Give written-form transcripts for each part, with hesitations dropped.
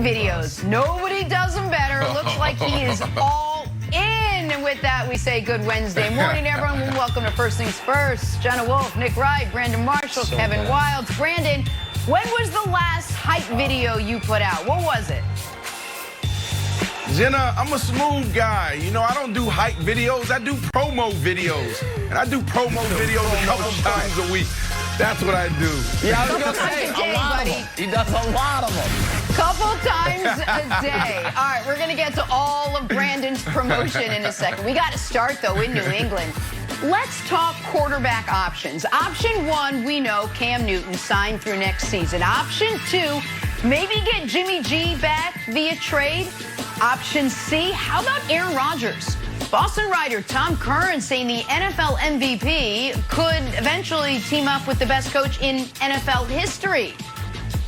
videos. Nobody does them better. Looks like he is all in. And with that, we say good Wednesday morning, everyone. Welcome to First Things First. Jenna Wolf, Nick Wright, Brandon Marshall, Kevin Wilds. Brandon, when was the last hype video you put out? What was it? Jenna, I'm a smooth guy. You know, I don't do hype videos. I do promo videos. And I do promo videos a couple times a week. That's what I do. Yeah, I was going to say, a lot of them. He does a lot of them. Couple times a day. All right, we're going to get to all of Brandon's promotion in a second. We got to start, though, in New England. Let's talk quarterback options. Option one, we know Cam Newton signed through next season. Option two, maybe get Jimmy G back via trade. Option C, how about Aaron Rodgers? Boston writer Tom Curran saying the NFL MVP could eventually team up with the best coach in NFL history.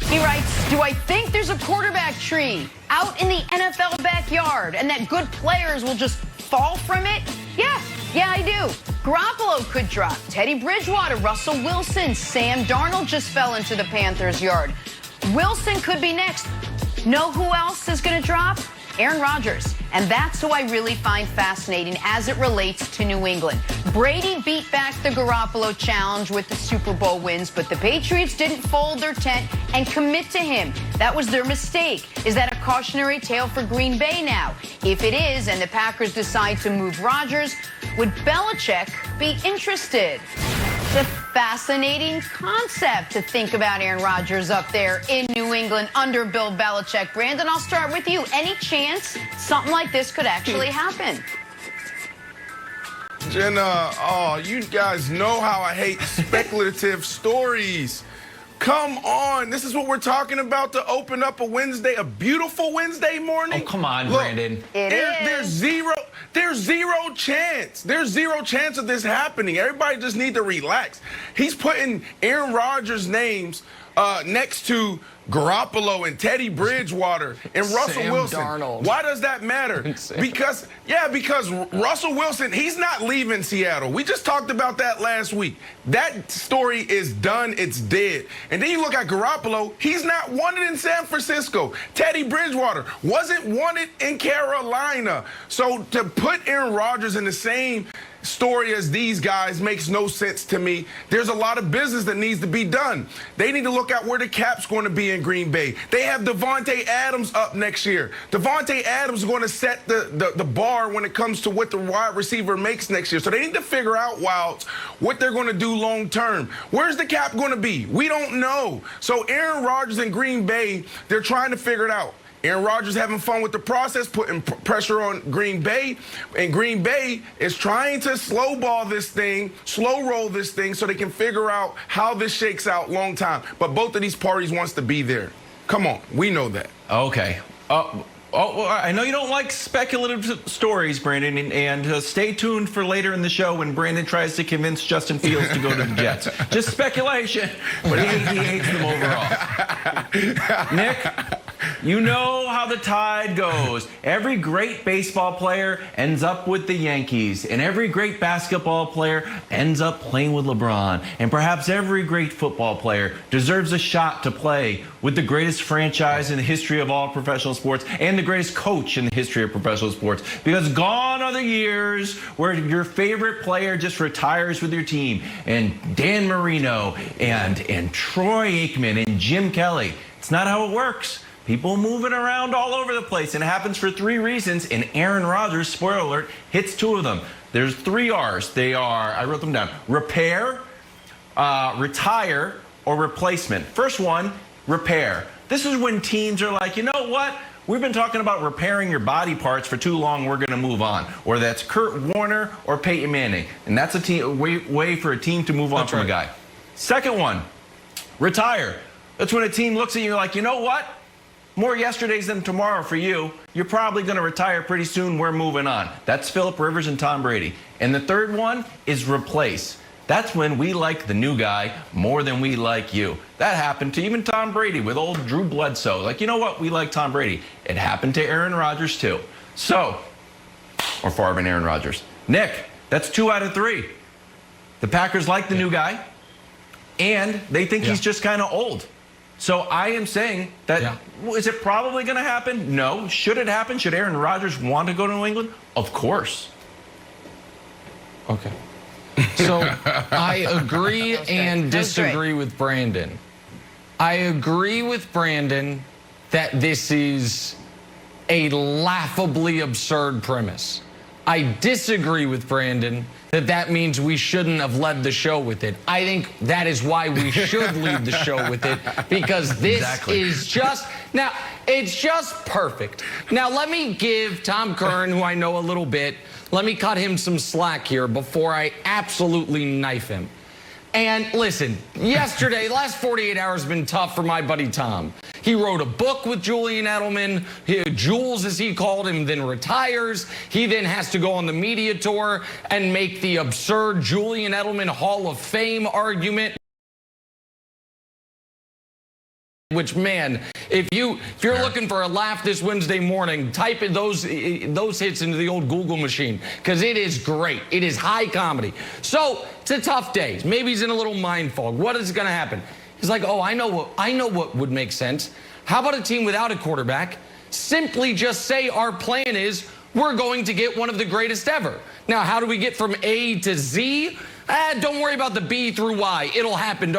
He writes, do I think there's a quarterback tree out in the NFL backyard and that good players will just fall from it? Yeah, I do. Garoppolo could drop. Teddy Bridgewater, Russell Wilson, Sam Darnold just fell into the Panthers' yard. Wilson could be next. Know who else is going to drop? Aaron Rodgers. And that's who I really find fascinating as it relates to New England. Brady beat back the Garoppolo challenge with the Super Bowl wins, but the Patriots didn't fold their tent and commit to him. That was their mistake. Is that a cautionary tale for Green Bay now? If it is, and the Packers decide to move Rodgers, would Belichick be interested? It's a fascinating concept to think about Aaron Rodgers up there in New England under Bill Belichick. Brandon, I'll start with you. Any chance something like this could actually happen? Jenna, oh, you guys know how I hate speculative stories. Come on. This is what we're talking about to open up a Wednesday, a beautiful Wednesday morning. Oh, come on, Look, Brandon. There's zero chance. There's zero chance of this happening. Everybody just need to relax. He's putting Aaron Rodgers' names next to Garoppolo and Teddy Bridgewater and Russell Sam Wilson. Darnold. Why does that matter? Because Russell Wilson, he's not leaving Seattle. We just talked about that last week. That story is done. It's dead. And then you look at Garoppolo, he's not wanted in San Francisco. Teddy Bridgewater wasn't wanted in Carolina. So to put Aaron Rodgers in the same story as these guys makes no sense to me. There's a lot of business that needs to be done. They need to look at where the cap's going to be in Green Bay. They have Devontae Adams up next year. Devontae Adams is going to set the bar when it comes to what the wide receiver makes next year. So they need to figure out, Wilds, what they're going to do long term. Where's the cap going to be? We don't know. So Aaron Rodgers in Green Bay, they're trying to figure it out. Aaron Rodgers having fun with the process, putting pressure on Green Bay. And Green Bay is trying to slow roll this thing so they can figure out how this shakes out long time. But both of these parties wants to be there. Come on, we know that. Okay. Well, I know you don't like speculative stories, Brandon, and stay tuned for later in the show when Brandon tries to convince Justin Fields to go to the Jets. Just speculation, but he hates them overall. Nick, you know how the tide goes. Every great baseball player ends up with the Yankees, and every great basketball player ends up playing with LeBron. And perhaps every great football player deserves a shot to play with the greatest franchise in the history of all professional sports and the greatest coach in the history of professional sports. Because gone are the years where your favorite player just retires with your team. And Dan Marino and Troy Aikman and Jim Kelly. It's not how it works. People moving around all over the place, and it happens for three reasons, and Aaron Rodgers, spoiler alert, hits two of them. There's three R's. They are, I wrote them down, repair, retire, or replacement. First one, repair. This is when teams are like, you know what? We've been talking about repairing your body parts for too long. We're going to move on. Or that's Kurt Warner or Peyton Manning. And that's a way for a team to move on from a guy. Second one, retire. That's when a team looks at you like, you know what? More yesterdays than tomorrow for you. You're probably going to retire pretty soon. We're moving on. That's Phillip Rivers and Tom Brady. And the third one is replace. That's when we like the new guy more than we like you. That happened to even Tom Brady with old Drew Bledsoe. Like, you know what? We like Tom Brady. It happened to Aaron Rodgers, too. So, or Favre and Aaron Rodgers. Nick, that's 2 out of 3. The Packers like the new guy, and they think he's just kind of old. So I am saying that, is it probably going to happen? No. Should it happen? Should Aaron Rodgers want to go to New England? Of course. Okay. So I agree and disagree with Brandon. I agree with Brandon that this is a laughably absurd premise. I disagree with Brandon that means we shouldn't have led the show with it. I think that is why we should lead the show with it, because this is just, now, it's just perfect. Now, let me give Tom Curran, who I know a little bit, let me cut him some slack here before I absolutely knife him. And listen, yesterday, last 48 hours have been tough for my buddy Tom. He wrote a book with Julian Edelman, Jules as he called him, then retires. He then has to go on the media tour and make the absurd Julian Edelman Hall of Fame argument. Which, man, if you're looking for a laugh this Wednesday morning, type in those hits into the old Google machine, because it is great. It is high comedy. So it's a tough day. Maybe he's in a little mind fog. What is going to happen? He's like, oh, I know what would make sense. How about a team without a quarterback? Simply just say our plan is we're going to get one of the greatest ever. Now, how do we get from A to Z? Don't worry about the B through Y. It'll happen.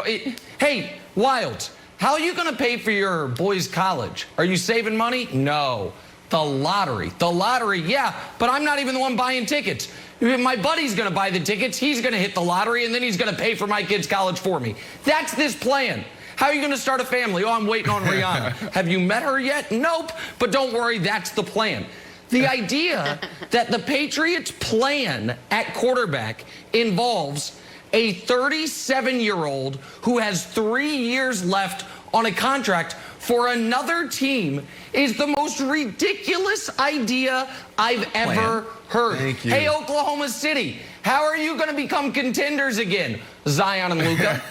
Hey, Wilds. How are you going to pay for your boys' college? Are you saving money? No. The lottery. The lottery, yeah, but I'm not even the one buying tickets. My buddy's going to buy the tickets. He's going to hit the lottery, and then he's going to pay for my kids' college for me. That's this plan. How are you going to start a family? Oh, I'm waiting on Rihanna. Have you met her yet? Nope. But don't worry, that's the plan. The idea that the Patriots' plan at quarterback involves a 37-year-old who has 3 years left on a contract for another team is the most ridiculous idea I've ever heard. Thank you. Hey, Oklahoma City, how are you going to become contenders again? Zion and Luka.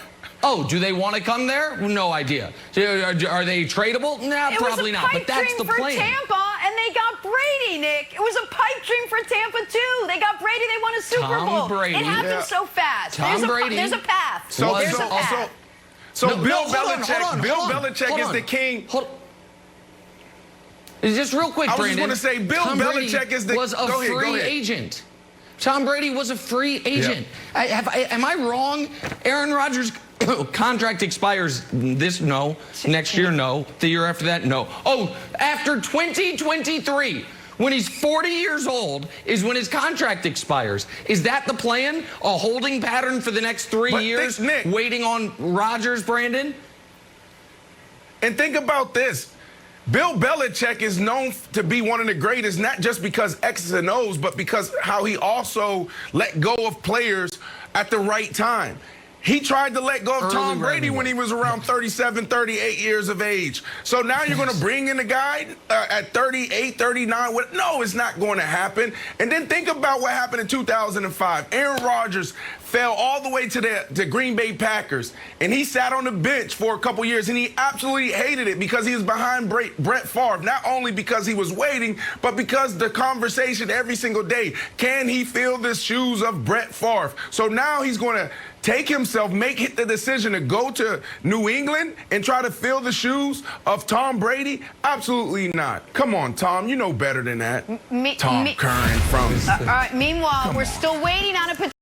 Oh, do they want to come there? No idea. Are they tradable? Nah, probably not. But that's the plan. It was a pipe dream for Tampa, and they got Brady, Nick. It was a pipe dream for Tampa, too. They got Brady. They won a Super Bowl. Brady. It happened so fast. There's a path. So Bill Belichick is the king. Just real quick, Brandon. I was just going to say, Bill Belichick is the... was a free agent. Tom Brady was a free agent. Am I wrong? Aaron Rodgers' contract expires next year, no. The year after that, no. Oh, after 2023, when he's 40 years old, is when his contract expires. Is that the plan? A holding pattern for the next 3 years, Nick, waiting on Rodgers, Brandon? And think about this. Bill Belichick is known to be one of the greatest, not just because X's and O's, but because how he also let go of players at the right time. He tried to let go of Tom Brady when he was around 37, 38 years of age. So now you're going to bring in a guy at 38, 39. No, it's not going to happen. And then think about what happened in 2005. Aaron Rodgers fell all the way to the Green Bay Packers, and he sat on the bench for a couple years, and he absolutely hated it because he was behind Brett Favre, not only because he was waiting, but because the conversation every single day, can he fill the shoes of Brett Favre? So now he's going to take himself, make the decision to go to New England and try to fill the shoes of Tom Brady? Absolutely not. Come on, Tom. You know better than that. Tom Curran from... All right, meanwhile, we're still waiting on a